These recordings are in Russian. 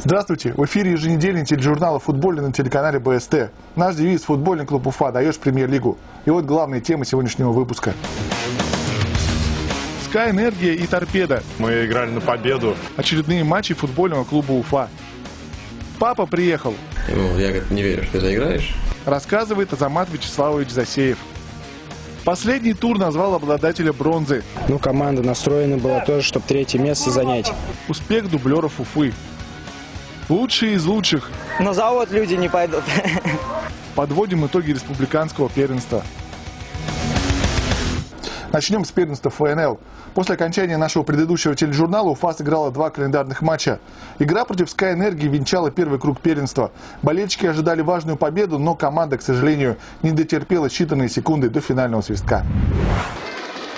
Здравствуйте! В эфире еженедельный тележурнал о футболе на телеканале БСТ. Наш девиз: футбольный клуб Уфа, даешь премьер-лигу. И вот главные темы сегодняшнего выпуска. СКА Энергия и Торпедо. Мы играли на победу. Очередные матчи футбольного клуба Уфа. Папа приехал. Я не верю, что ты заиграешь. Рассказывает Азамат Вячеславович Засеев. Последний тур назвал обладателя бронзы. Команда настроена была тоже, чтобы третье место занять. Успех дублеров Уфы. Лучшие из лучших. На завод люди не пойдут. Подводим итоги республиканского первенства. Начнем с первенства ФНЛ. После окончания нашего предыдущего тележурнала Уфа сыграла 2 календарных матча. Игра против СКА Энергии венчала первый круг первенства. Болельщики ожидали важную победу, но команда, к сожалению, не дотерпела считанные секунды до финального свистка.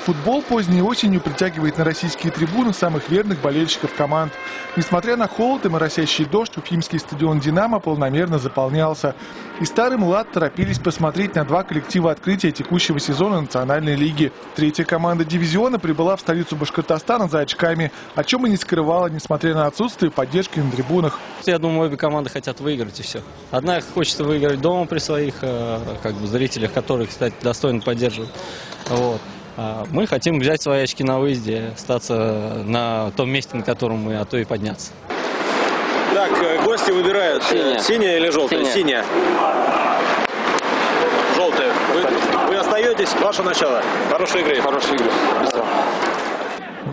Футбол поздней осенью притягивает на российские трибуны самых верных болельщиков команд. Несмотря на холод и моросящий дождь, уфимский стадион «Динамо» полномерно заполнялся. И старый млад торопились посмотреть на 2 коллектива открытия текущего сезона Национальной лиги. Третья команда дивизиона прибыла в столицу Башкортостана за очками, о чем и не скрывала, несмотря на отсутствие поддержки на трибунах. Я думаю, обе команды хотят выиграть, и все. Одна хочется выиграть дома при своих зрителях, которые, кстати, достойно поддерживают. Мы хотим взять свои очки на выезде, остаться на том месте, на котором мы, а то и подняться. Так, гости выбирают. Синяя или желтая? Синяя. Желтая. Вы остаетесь? Ваше начало. Хорошей игры. Хорошей игры.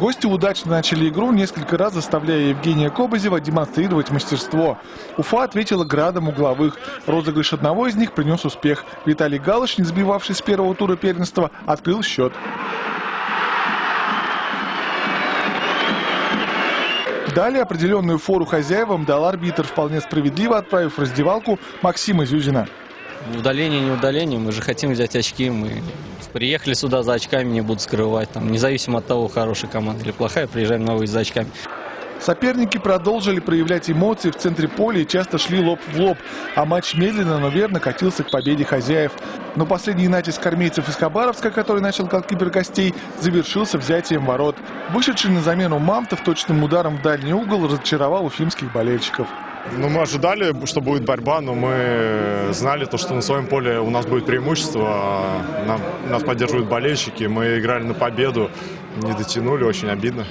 Гости удачно начали игру, несколько раз заставляя Евгения Кобызева демонстрировать мастерство. Уфа ответила градом угловых. Розыгрыш одного из них принес успех. Виталий Галыш, не сбивавший с первого тура первенства, открыл счет. Далее определенную фору хозяевам дал арбитр, вполне справедливо отправив в раздевалку Максима Зюзина. Удаление не удаление, мы же хотим взять очки, мы приехали сюда за очками, не буду скрывать, независимо от того, хорошая команда или плохая, приезжаем на выезд за очками. Соперники продолжили проявлять эмоции в центре поля и часто шли лоб в лоб, а матч медленно, но верно катился к победе хозяев. Но последний натиск армейцев из Хабаровска, который начал голкипер гостей, завершился взятием ворот. Вышедший на замену Мамтов точным ударом в дальний угол разочаровал уфимских болельщиков. Мы ожидали, что будет борьба, но мы знали, что на своем поле у нас будет преимущество. Нас поддерживают болельщики, мы играли на победу, не дотянули, очень обидно.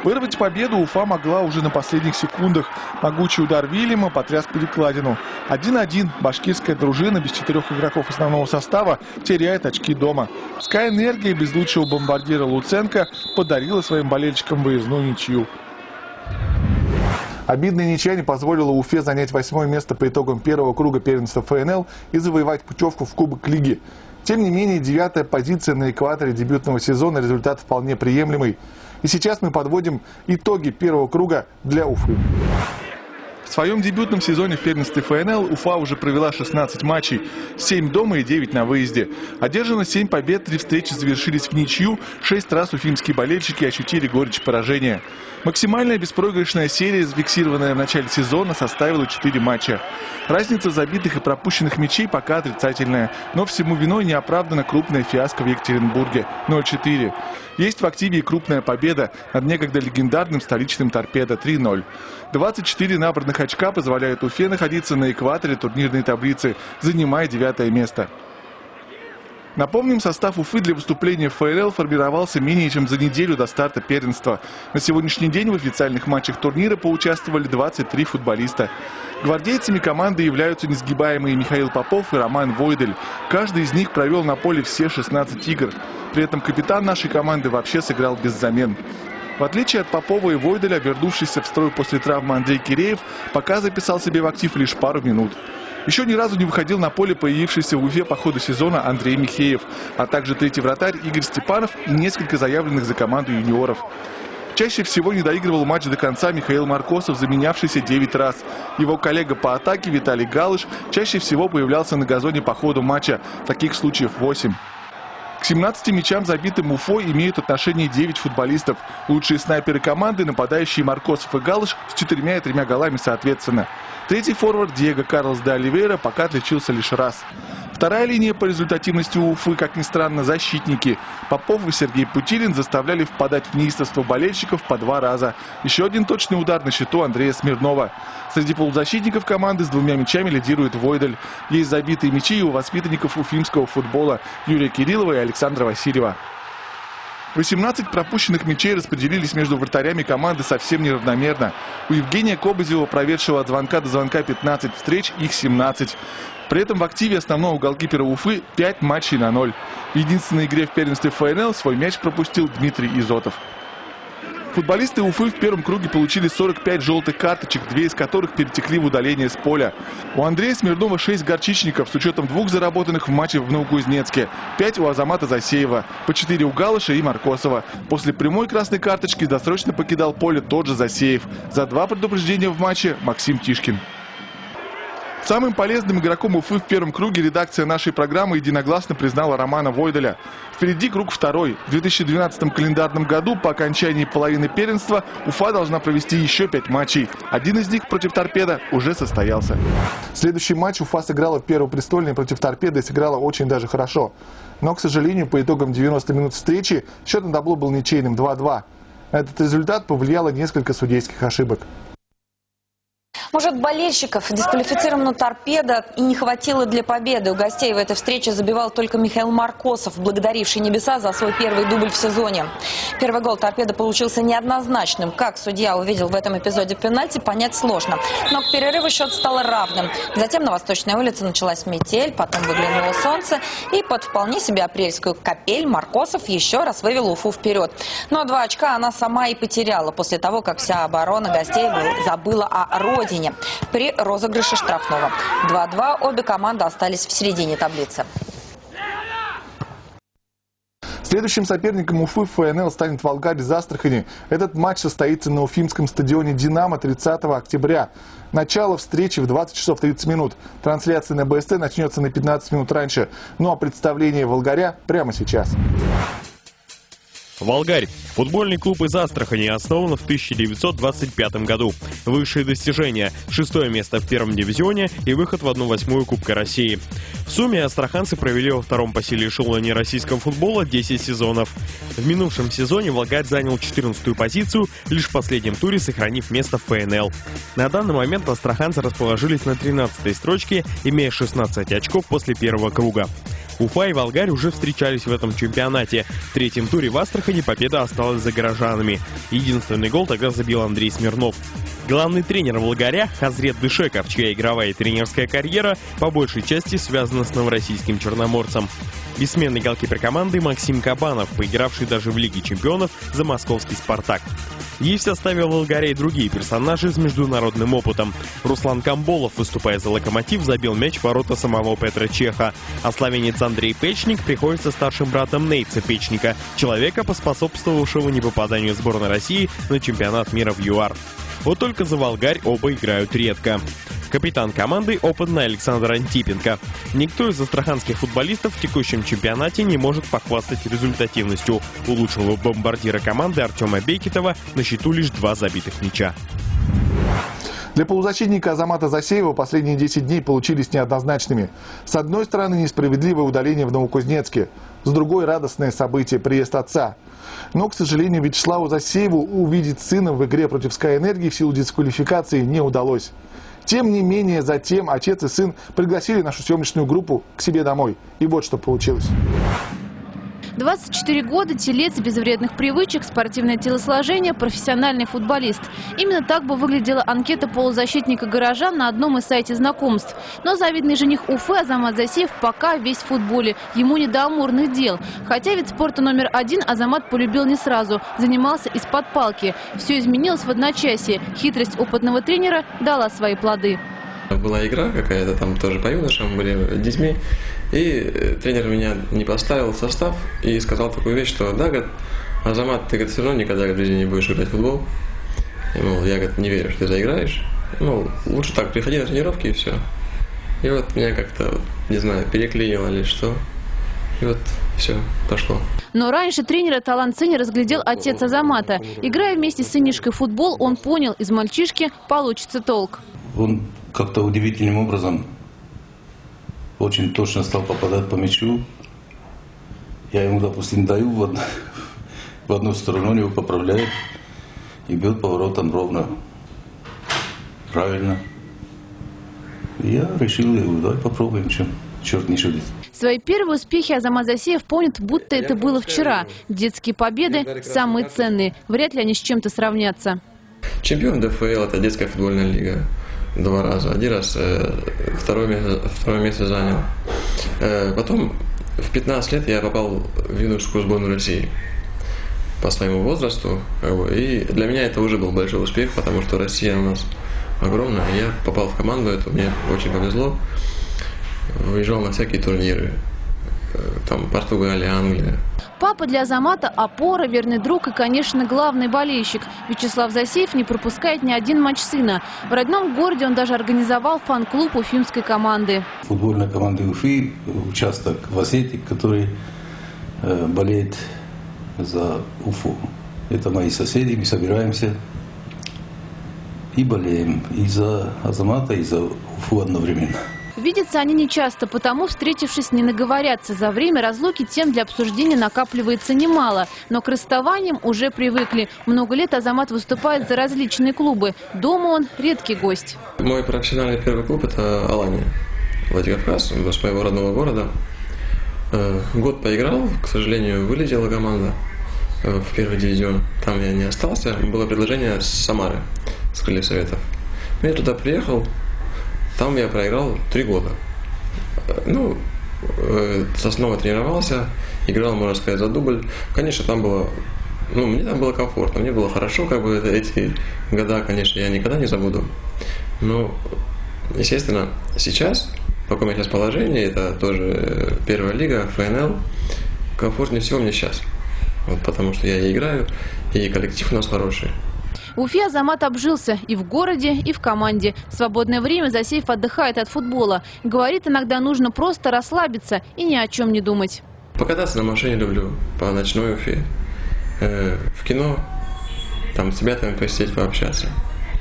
Вырвать победу Уфа могла уже на последних секундах. Могучий удар Вильяма потряс перекладину. 1-1. Башкирская дружина без 4 игроков основного состава теряет очки дома. СКА Энергия без лучшего бомбардира Луценко подарила своим болельщикам выездную ничью. Обидная ничья не позволила Уфе занять 8-е место по итогам первого круга первенства ФНЛ и завоевать путевку в Кубок Лиги. Тем не менее, 9-я позиция на экваторе дебютного сезона, результат вполне приемлемый. И сейчас мы подводим итоги первого круга для Уфы. В своем дебютном сезоне в первенстве ФНЛ Уфа уже провела 16 матчей, 7 дома и 9 на выезде. Одержано 7 побед, 3 встречи завершились в ничью, 6 раз уфимские болельщики ощутили горечь поражения. Максимальная беспроигрышная серия, зафиксированная в начале сезона, составила 4 матча. Разница забитых и пропущенных мячей пока отрицательная, но всему виной неоправданно крупная фиаско в Екатеринбурге – 0-4. Есть в активе и крупная победа над некогда легендарным столичным «Торпедо» 3-0. 24 набранных очка позволяют Уфе находиться на экваторе турнирной таблицы, занимая 9-е место. Напомним, состав Уфы для выступления в ФНЛ формировался менее чем за неделю до старта первенства. На сегодняшний день в официальных матчах турнира поучаствовали 23 футболиста. Гвардейцами команды являются несгибаемые Михаил Попов и Роман Войдель. Каждый из них провел на поле все 16 игр. При этом капитан нашей команды вообще сыграл без замен. В отличие от Попова и Войделя, вернувшийся в строй после травмы Андрей Киреев пока записал себе в актив лишь пару минут. Еще ни разу не выходил на поле появившийся в Уфе по ходу сезона Андрей Михеев, а также третий вратарь Игорь Степанов и несколько заявленных за команду юниоров. Чаще всего не доигрывал матч до конца Михаил Маркосов, заменявшийся 9 раз. Его коллега по атаке Виталий Галыш чаще всего появлялся на газоне по ходу матча, таких случаев 8. К 17 мячам, забитым Уфой, имеют отношение 9 футболистов. Лучшие снайперы команды, нападающие Маркосов и Галыш, с 4 и 3 голами соответственно. Третий форвард Диего Карлос де Оливейра пока отличился лишь раз. Вторая линия по результативности у Уфы, как ни странно, защитники. Попов и Сергей Путилин заставляли впадать в неистовство болельщиков по 2 раза. Еще один точный удар на счету Андрея Смирнова. Среди полузащитников команды с 2 мячами лидирует Войдель. Есть забитые мячи и у воспитанников уфимского футбола Юрия Кириллова и Александра Васильева. 18 пропущенных мячей распределились между вратарями команды совсем неравномерно. У Евгения Кобызева, проведшего от звонка до звонка 15 встреч, их 17. При этом в активе основного голкипера Уфы 5 матчей на 0. В единственной игре в первенстве ФНЛ свой мяч пропустил Дмитрий Изотов. Футболисты Уфы в первом круге получили 45 желтых карточек, 2 из которых перетекли в удаление с поля. У Андрея Смирнова 6 горчичников с учетом 2 заработанных в матче в Новокузнецке, 5 у Азамата Засеева, по 4 у Галыша и Маркосова. После прямой красной карточки досрочно покидал поле тот же Засеев. За 2 предупреждения в матче Максим Тишкин. Самым полезным игроком Уфы в первом круге редакция нашей программы единогласно признала Романа Войделя. Впереди круг второй. В 2012 календарном году по окончании половины первенства Уфа должна провести еще 5 матчей. Один из них против «Торпедо» уже состоялся. Следующий матч Уфа сыграла в Первопрестольной против «Торпедо» и сыграла очень даже хорошо. Но, к сожалению, по итогам 90 минут встречи счет на табло был ничейным 2-2. На этот результат повлияло несколько судейских ошибок. Может, болельщиков дисквалифицировано «Торпедо» и не хватило для победы. У гостей в этой встрече забивал только Михаил Маркосов, благодаривший небеса за свой первый дубль в сезоне. Первый гол «Торпедо» получился неоднозначным. Как судья увидел в этом эпизоде пенальти, понять сложно. Но к перерыву счет стал равным. Затем на Восточной улице началась метель, потом выглянуло солнце. И под вполне себе апрельскую капель Маркосов еще раз вывел Уфу вперед. Но 2 очка она сама и потеряла после того, как вся оборона гостей забыла о родине при розыгрыше штрафного. 2-2 обе команды остались в середине таблицы. Следующим соперником Уфы в ФНЛ станет «Волгарь» из Астрахани. Этот матч состоится на уфимском стадионе «Динамо» 30 октября. Начало встречи в 20 часов 30 минут. Трансляция на БСТ начнется на 15 минут раньше. Ну а представление «Волгаря» прямо сейчас. «Волгарь» – футбольный клуб из Астрахани, основан в 1925 году. Высшие достижения – 6-е место в первом дивизионе и выход в 1/8 Кубка России. В сумме астраханцы провели во втором по силе эшелоне российского футбола 10 сезонов. В минувшем сезоне «Волгарь» занял 14-ю позицию, лишь в последнем туре сохранив место в ФНЛ. На данный момент астраханцы расположились на 13-й строчке, имея 16 очков после первого круга. Уфа и «Волгарь» уже встречались в этом чемпионате. В третьем туре в Астрахани победа осталась за горожанами. Единственный гол тогда забил Андрей Смирнов. Главный тренер «Волгаря» Хазрет Дышеков, чья игровая и тренерская карьера по большей части связана с новороссийским черноморцем. Бессменный голкипер команды Максим Кабанов, поигравший даже в Лиге чемпионов за московский «Спартак». Есть в составе «Волгаря» и другие персонажи с международным опытом. Руслан Камболов, выступая за «Локомотив», забил мяч в ворота самого Петра Чеха. А словенец Андрей Печник приходится старшим братом Нейца Печника, человека, поспособствовавшего непопаданию сборной России на чемпионат мира в ЮАР. Вот только за «Волгарь» оба играют редко. Капитан команды – опытный Александр Антипенко. Никто из астраханских футболистов в текущем чемпионате не может похвастать результативностью. У лучшего бомбардира команды Артема Бекетова на счету лишь 2 забитых мяча. Для полузащитника Азамата Засеева последние 10 дней получились неоднозначными. С одной стороны, несправедливое удаление в Новокузнецке. С другой – радостное событие – приезд отца. Но, к сожалению, Вячеславу Засееву увидеть сына в игре против Sky Energy в силу дисквалификации не удалось. Тем не менее, затем отец и сын пригласили нашу съемочную группу к себе домой. И вот что получилось. 24 года, телец, без вредных привычек, спортивное телосложение, профессиональный футболист. Именно так бы выглядела анкета полузащитника «Горожан» на одном из сайтов знакомств. Но завидный жених Уфы Азамат Засеев пока весь в футболе. Ему не до амурных дел. Хотя вид спорта номер 1 Азамат полюбил не сразу. Занимался из-под палки. Все изменилось в одночасье. Хитрость опытного тренера дала свои плоды. Была игра какая-то, там тоже по юношам, были детьми. И тренер меня не поставил в состав и сказал такую вещь, что да, говорит, Азамат, ты говорит, все равно никогда в жизни не будешь играть в футбол. И, мол, я говорит, не верю, что ты заиграешь. Ну, лучше так, приходи на тренировки и все. И вот меня как-то, не знаю, переклинило или что. И вот все, пошло. Но раньше тренера талант сына разглядел отец Азамата. Играя вместе с сынишкой в футбол, он понял, из мальчишки получится толк. Он как-то удивительным образом очень точно стал попадать по мячу. Я ему, допустим, даю в одну сторону, он его поправляет и бьет поворотом ровно, правильно. И я решил, давай попробуем, черт не шутит. Свои первые успехи Азамат Засеев помнит, будто это было вчера. Детские победы самые ценные. Вряд ли они с чем-то сравнятся. Чемпион ДФЛ – это детская футбольная лига. 2 раза. 1 раз второе место занял. Потом в 15 лет я попал в юношескую сборную России по своему возрасту. И для меня это уже был большой успех, потому что Россия у нас огромная. Я попал в команду, это мне очень повезло. Выезжал на всякие турниры. Там Португалия, Англия. Папа для Азамата – опора, верный друг и, конечно, главный болельщик. Вячеслав Засеев не пропускает ни один матч сына. В родном городе он даже организовал фан-клуб уфимской команды. Футбольная команда Уфы, участок в Осетии, который болеет за Уфу. Это мои соседи, мы собираемся и болеем и за Азамата, и за Уфу одновременно. Видятся они нечасто, потому, встретившись, не наговорятся. За время разлуки тем для обсуждения накапливается немало. Но к расставаниям уже привыкли. Много лет Азамат выступает за различные клубы. Дома он редкий гость. Мой профессиональный первый клуб – это Алания, Владикавказ, с моего родного города. Год поиграл, к сожалению, вылетела команда в первый дивизион. Там я не остался. Было предложение с Самары, с Крыльев Советов. Я туда приехал. Там я проиграл 3 года. Ну, снова тренировался, играл, можно сказать, за дубль. Конечно, там было, мне там было комфортно, мне было хорошо, эти года, конечно, я никогда не забуду. Но, естественно, сейчас, в каком я сейчас положении, это тоже первая лига, ФНЛ, комфортнее всего мне сейчас. Потому что я и играю, и коллектив у нас хороший. В Уфе Азамат обжился и в городе, и в команде. В свободное время Засеев отдыхает от футбола. Говорит, иногда нужно просто расслабиться и ни о чем не думать. Покататься на машине люблю, по ночной Уфе. В кино, там с ребятами посидеть, пообщаться.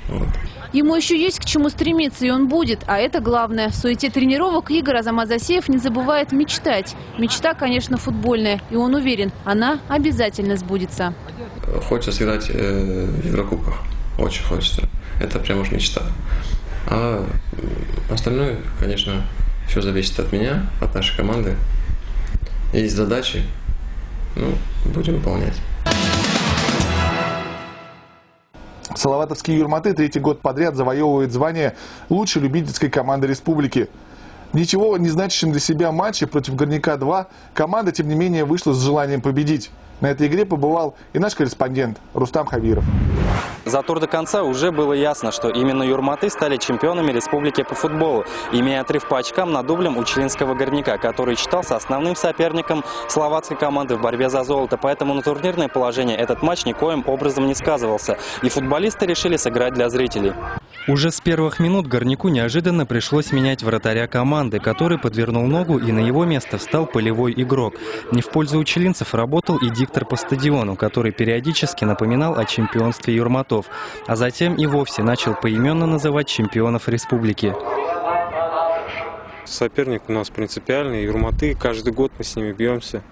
Вот. Ему еще есть к чему стремиться, и он будет. А это главное. В суете тренировок игр Азамат Засеев не забывает мечтать. Мечта, конечно, футбольная. И он уверен, она обязательно сбудется. Хочется сыграть в Еврокубках. Очень хочется. Это прям уж мечта. А остальное, конечно, все зависит от меня, от нашей команды. Есть задачи. Будем выполнять. Салаватовские Юрматы 3-й год подряд завоевывает звание лучшей любительской команды республики. Ничего не значащим для себя матче против Горняка-2 команда, тем не менее, вышла с желанием победить. На этой игре побывал и наш корреспондент Рустам Хавиров. За тур до конца уже было ясно, что именно Юрматы стали чемпионами республики по футболу, имея отрыв по очкам над дублем Учелинского Горняка, который считался основным соперником словацкой команды в борьбе за золото. Поэтому на турнирное положение этот матч никоим образом не сказывался. И футболисты решили сыграть для зрителей. Уже с первых минут Горняку неожиданно пришлось менять вратаря команды, который подвернул ногу, и на его место встал полевой игрок. Не в пользу учелинцев работал и диктор по стадиону, который периодически напоминал о чемпионстве Юрматов, а затем и вовсе начал поименно называть чемпионов республики. Соперник у нас принципиальный, Юрматы. Каждый год мы с ними бьемся.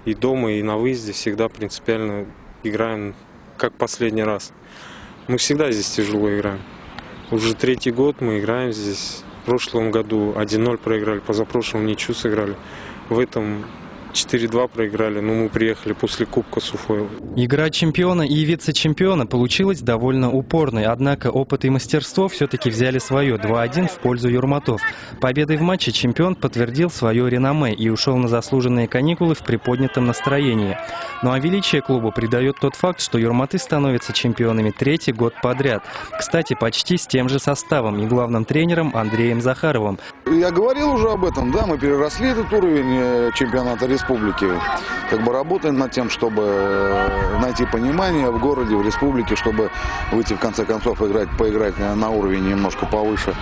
И дома, и на выезде всегда принципиально играем, как последний раз. Мы всегда здесь тяжело играем. Уже 3-й год мы играем здесь. В прошлом году 1-0 проиграли, позапрошлом ничью сыграли. В этом 4-2 проиграли, но мы приехали после Кубка с Уфой. Игра чемпиона и вице-чемпиона получилась довольно упорной, однако опыт и мастерство все-таки взяли свое 2-1 в пользу Юрматов. Победой в матче чемпион подтвердил свое реноме и ушел на заслуженные каникулы в приподнятом настроении. Ну а величие клубу придает тот факт, что Юрматы становятся чемпионами 3-й год подряд. Кстати, почти с тем же составом и главным тренером Андреем Захаровым. Я говорил уже об этом, да, мы переросли этот уровень чемпионата республики. Работаем над тем, чтобы найти понимание в городе, в республике, чтобы выйти в конце концов поиграть на уровень немножко повыше.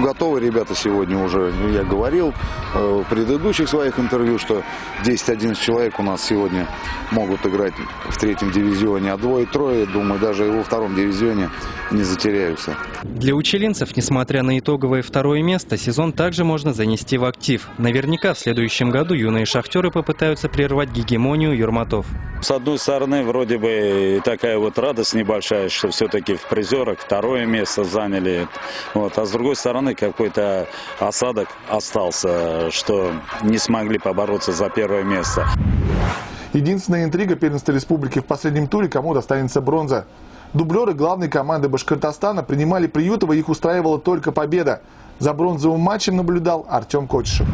Готовы ребята сегодня уже, я говорил в предыдущих своих интервью, что 10-11 человек у нас сегодня могут играть в 3-м дивизионе, а 2-3, думаю, даже и во 2-м дивизионе не затеряются. Для училинцев, несмотря на итоговое 2-е место, сезон также можно занести в актив. Наверняка в следующем году юные шахтеры попытаются прервать гегемонию юрматов. С одной стороны, вроде бы такая вот радость небольшая, что все-таки в призерах 2-е место заняли. Вот. А с другой стороны, какой-то осадок остался, что не смогли побороться за 1-е место. Единственная интрига первенства республики в последнем туре, кому достанется бронза. Дублеры главной команды Башкортостана принимали Приютова, их устраивала только победа. За бронзовым матчем наблюдал Артем Кочешев.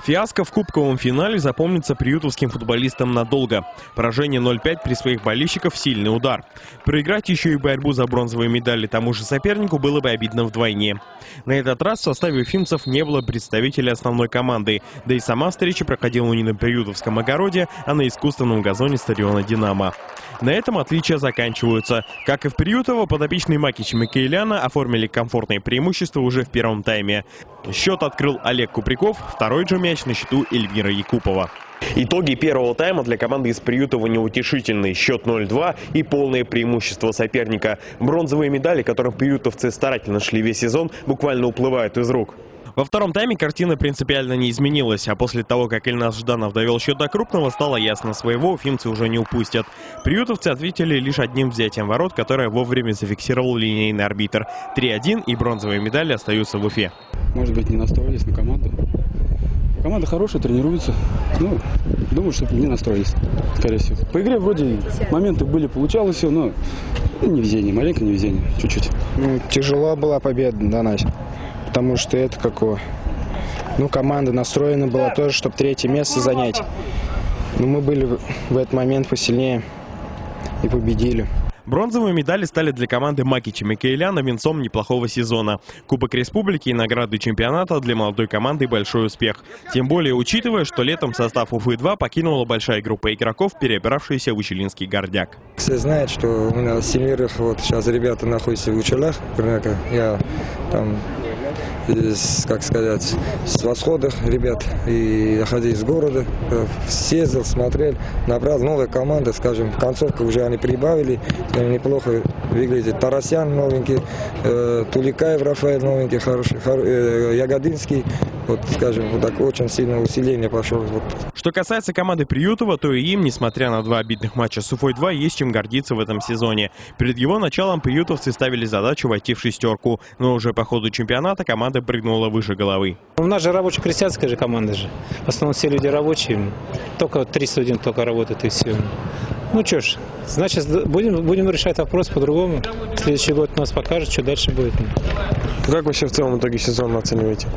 Фиаско в кубковом финале запомнится приютовским футболистам надолго. Поражение 0-5 при своих болельщиках – сильный удар. Проиграть еще и борьбу за бронзовые медали тому же сопернику было бы обидно вдвойне. На этот раз в составе уфимцев не было представителей основной команды. Да и сама встреча проходила не на приютовском огороде, а на искусственном газоне стадиона «Динамо». На этом отличия заканчиваются. Как и в Приютово, подопечные Макича Микаэляна оформили комфортное преимущество уже в первом тайме. Счет открыл Олег Купряков, второй же мяч на счету Эльвира Якупова. Итоги первого тайма для команды из Приютова неутешительные. Счет 0-2 и полное преимущество соперника. Бронзовые медали, которым приютовцы старательно шли весь сезон, буквально уплывают из рук. Во втором тайме картина принципиально не изменилась, а после того, как Ильназ Жданов довел счет до крупного, стало ясно, своего уфимцы уже не упустят. Приютовцы ответили лишь одним взятием ворот, которое вовремя зафиксировал линейный арбитр. 3-1 и бронзовые медали остаются в Уфе. Может быть, не настроились на команду. Команда хорошая, тренируется. Ну, думаю, что не настроились, скорее всего. По игре вроде моменты были, получалось все, но невезение, маленькое невезение, чуть-чуть. Ну, тяжело была победа до нас. Потому что это какое? Ну, команда настроена была тоже, чтобы 3-е место занять. Но мы были в этот момент посильнее и победили. Бронзовые медали стали для команды Макича Микаэляна венцом неплохого сезона. Кубок Республики и награды чемпионата для молодой команды большой успех. Тем более, учитывая, что летом состав Уфы-2 покинула большая группа игроков, перебравшаяся в Учелинский Гордяк. Все знают, что у нас Семиров, вот сейчас ребята находятся в Учелях. Я там, как сказать, с восхода ребят и находились из города. Съездил, смотрел, набрал новая команда, скажем, концовка уже они прибавили. Неплохо выглядит. Тарасян новенький, Туликаев Рафаэль новенький, хороший, Ягодинский. Вот, скажем, вот так очень сильное усиление пошло. Вот. Что касается команды Приютова, то и им, несмотря на 2 обидных матча с Уфой-2, есть чем гордиться в этом сезоне. Перед его началом приютовцы ставили задачу войти в 6-ку, но уже по ходу чемпионата команда прыгнула выше головы. У нас же рабоче-крестьянская же команда же. В основном все люди рабочие. Только 3 студента только работают и все. Ну что ж, значит, будем решать вопрос по-другому. Следующий год нас покажет, что дальше будет. Как вообще в целом итоге сезона оцениваете?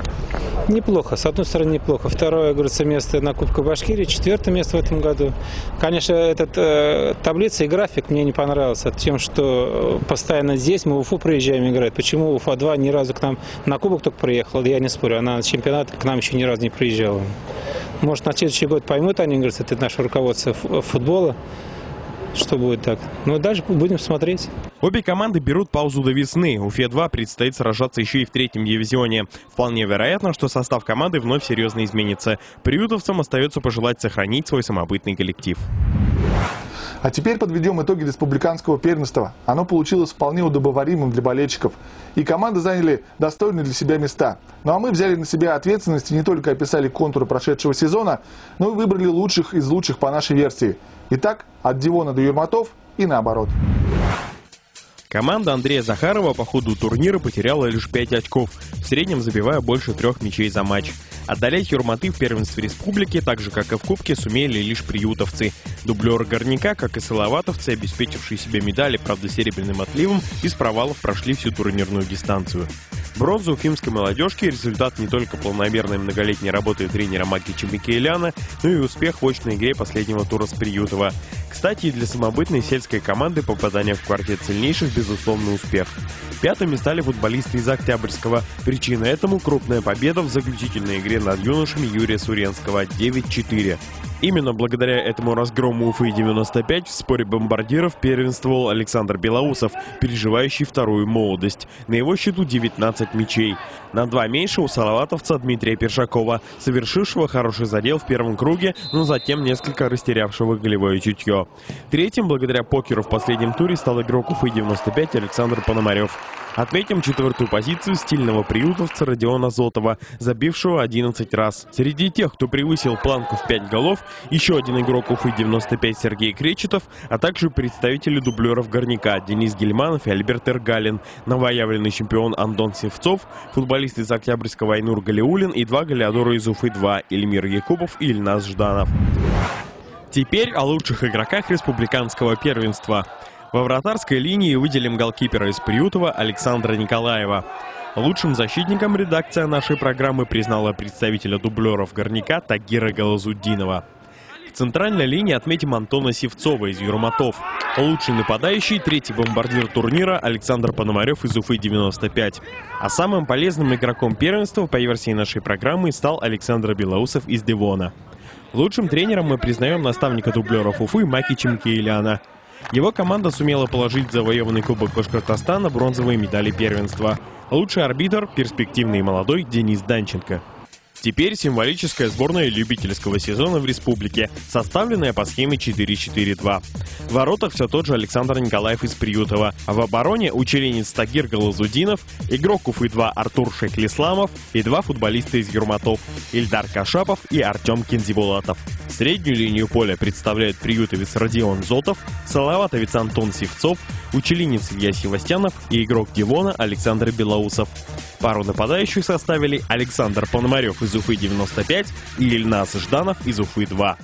Неплохо. С одной стороны, неплохо. Второе, говорится, место на Кубке Башкирии. 4-е место в этом году. Конечно, эта таблица и график мне не понравился. Тем, что постоянно здесь мы в Уфу приезжаем играть. Почему Уфа-2 ни разу к нам на Кубок только приехала? Я не спорю. Она на чемпионат к нам еще ни разу не приезжала. Может, на следующий год поймут они, говорят, это наше руководство футбола. Что будет так? Ну, дальше будем смотреть. Обе команды берут паузу до весны. Уфе-2 предстоит сражаться еще и в 3-м дивизионе. Вполне вероятно, что состав команды вновь серьезно изменится. Приютовцам остается пожелать сохранить свой самобытный коллектив. А теперь подведем итоги республиканского первенства. Оно получилось вполне удобоваримым для болельщиков. И команды заняли достойные для себя места. Ну а мы взяли на себя ответственность и не только описали контуры прошедшего сезона, но и выбрали лучших из лучших по нашей версии. Итак, от Дивона до Юрматов и наоборот. Команда Андрея Захарова по ходу турнира потеряла лишь 5 очков, в среднем забивая больше 3 мячей за матч. Одолеть Юрматы в первенстве республики, так же как и в Кубке, сумели лишь приютовцы. Дублеры Горняка, как и салаватовцы, обеспечившие себе медали, правда серебряным отливом, из провалов прошли всю турнирную дистанцию. Бронза уфимской молодежки – результат не только полномерной многолетней работы тренера Макича Микаэляна, но и успех в очной игре последнего тура с Приютова. Кстати, и для самобытной сельской команды попадание в квартет сильнейших – безусловный успех. 5-ми стали футболисты из Октябрьского. Причина этому – крупная победа в заключительной игре над юношами Юрия Суренского – 9-4. Именно благодаря этому разгрому Уфы-95 в споре бомбардиров первенствовал Александр Белоусов, переживающий вторую молодость. На его счету 19 мячей. На 2 меньше у салаватовца Дмитрия Першакова, совершившего хороший задел в первом круге, но затем несколько растерявшего голевое чутье. Третьим, благодаря покеру в последнем туре, стал игрок Уфы-95 Александр Пономарев. Отметим 4-ю позицию стильного приютовца Родиона Зотова, забившего 11 раз. Среди тех, кто превысил планку в 5 голов, еще один игрок Уфы-95 Сергей Кречетов, а также представители дублеров Горняка Денис Гельманов и Альберт Эргалин, новоявленный чемпион Андон Севцов, футболист из Октябрьского Айнур Галиулин и 2 голеадора из Уфы-2 Эльмир Якупов и Ильназ Жданов. Теперь о лучших игроках республиканского первенства. Во вратарской линии выделим голкипера из Приютова Александра Николаева. Лучшим защитником редакция нашей программы признала представителя дублеров Горняка Тагира Галазуддинова. В центральной линии отметим Антона Севцова из Юрматов. Лучший нападающий, 3-й бомбардир турнира Александр Пономарев из Уфы-95. А самым полезным игроком первенства по версии нашей программы стал Александр Белоусов из Девона. Лучшим тренером мы признаем наставника дублеров Уфы Макича Микаэляна. Его команда сумела положить в завоеванный кубок Башкортостана бронзовые медали первенства. Лучший арбитр – перспективный и молодой Денис Данченко. Теперь символическая сборная любительского сезона в республике, составленная по схеме 4-4-2. В воротах все тот же Александр Николаев из Приютова, а в обороне учеленец Тагир Галазуддинов, игрок Уфы-2 Артур Шейхлисламов и 2 футболиста из Юрматов – Ильдар Кашапов и Артем Кензибулатов. Среднюю линию поля представляют приютовец Родион Зотов, салаватовец Антон Севцов, учеленец Илья Севастьянов и игрок Девона Александр Белоусов. Пару нападающих составили Александр Пономарев из Уфы-95 и Ильназ Жданов из Уфы-2.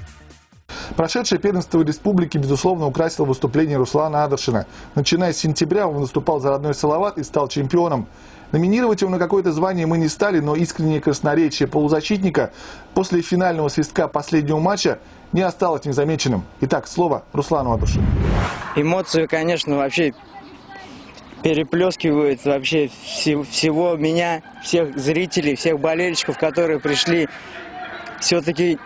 Прошедшее первенство республики, безусловно, украсило выступление Руслана Адершина. Начиная с сентября он выступал за родной Салават и стал чемпионом. Номинировать его на какое-то звание мы не стали, но искреннее красноречие полузащитника после финального свистка последнего матча не осталось незамеченным. Итак, слово Руслану Адершину. Эмоции, конечно, вообще переплескивают вообще всего меня, всех зрителей, всех болельщиков, которые пришли. Все-таки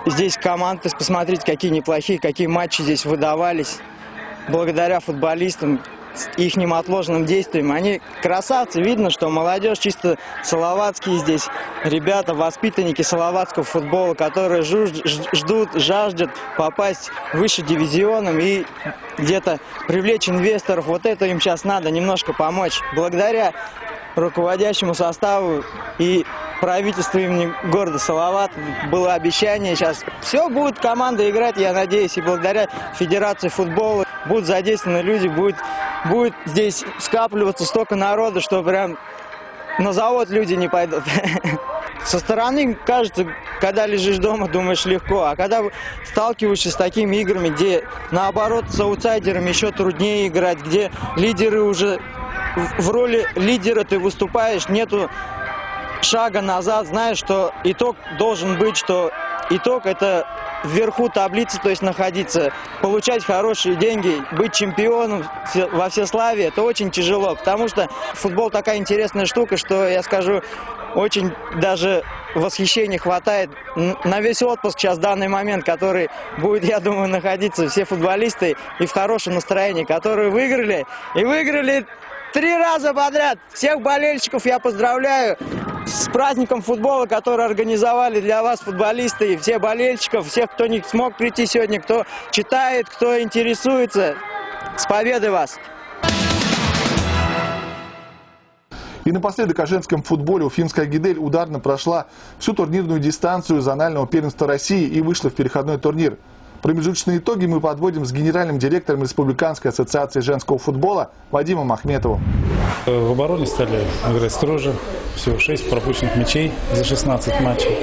здесь команды, посмотрите, какие неплохие, какие матчи здесь выдавались. Благодаря футболистам, их отложенным действиям. Они красавцы, видно, что молодежь чисто салаватские здесь. Ребята, воспитанники салаватского футбола, которые ждут, жаждут попасть выше дивизионом и где-то привлечь инвесторов. Вот это им сейчас надо немножко помочь. Благодаря руководящему составу и правительству имени города Салават было обещание. Сейчас все будет команда играть, я надеюсь, и благодаря Федерации футбола будут задействованы люди, будет здесь скапливаться столько народа, что прям на завод люди не пойдут. Со стороны кажется, когда лежишь дома, думаешь легко, а когда сталкиваешься с такими играми, где наоборот с аутсайдерами еще труднее играть, где лидеры уже в роли лидера ты выступаешь, нету шага назад, знаешь, что итог должен быть, что итог это вверху таблицы, то есть находиться, получать хорошие деньги, быть чемпионом во всеславии, это очень тяжело, потому что футбол такая интересная штука, что я скажу, очень даже восхищения хватает на весь отпуск сейчас в данный момент, который будет, я думаю, находиться все футболисты и в хорошем настроении, которые выиграли, и выиграли 3 раза подряд. Всех болельщиков я поздравляю с праздником футбола, который организовали для вас футболисты, и всех болельщиков, всех, кто не смог прийти сегодня, кто читает, кто интересуется. С победой вас! И напоследок о женском футболе. Уфимская «Гидель» ударно прошла всю турнирную дистанцию зонального первенства России и вышла в переходной турнир. Промежуточные итоги мы подводим с генеральным директором Республиканской ассоциации женского футбола Вадимом Ахметовым. В обороне стали играть строже. Всего 6 пропущенных мячей за 16 матчей.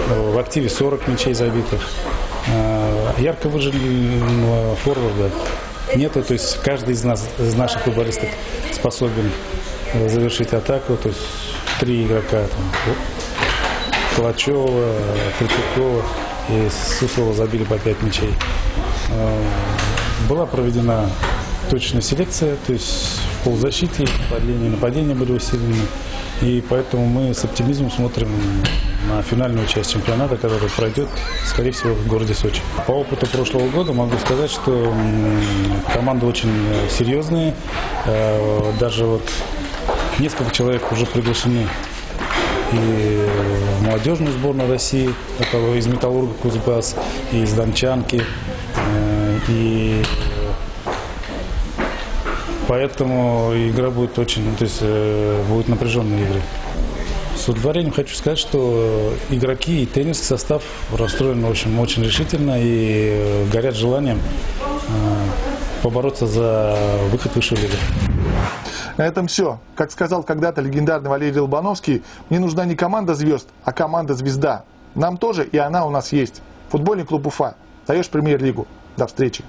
В активе 40 мячей забитых. Ярко выраженного форварда нету. То есть каждый из наших футболистов способен завершить атаку. То есть 3 игрока. Калачева, Третьякова и Суслова забили по 5 мячей. Была проведена точная селекция, то есть в полузащите, под линией нападения были усилены. И поэтому мы с оптимизмом смотрим на финальную часть чемпионата, который пройдет, скорее всего, в городе Сочи. По опыту прошлого года могу сказать, что команда очень серьезная. Даже вот несколько человек уже приглашены и в молодежную сборную России, это из Металлурга Кузбасс, и из Дончанки, и поэтому игра будет очень, то есть будет напряженная игра. С удовлетворением хочу сказать, что игроки и тренерский состав расстроены очень решительно и горят желанием побороться за выход в высшую лигу. На этом все. Как сказал когда-то легендарный Валерий Лобановский, мне нужна не команда звезд, а команда звезда. Нам тоже, и она у нас есть. Футбольный клуб Уфа. Даешь премьер-лигу. До встречи.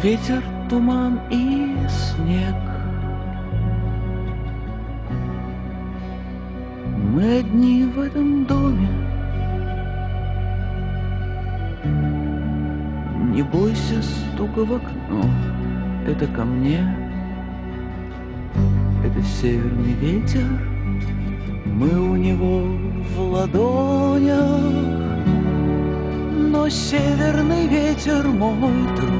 Ветер, туман и снег. Мы одни в этом доме. Не бойся стука в окно, это ко мне. Это северный ветер, мы у него в ладонях. Но северный ветер мой друг.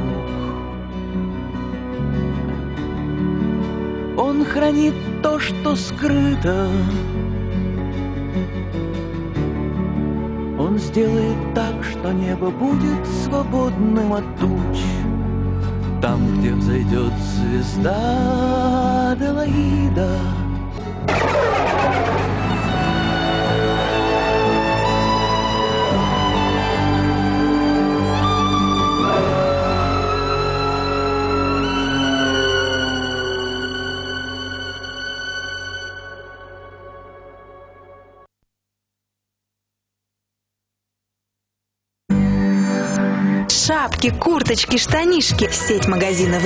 Он хранит то, что скрыто. Он сделает так, что небо будет свободным от туч. Там, где взойдет звезда Аделаида. Шапки, курточки, штанишки. Сеть магазинов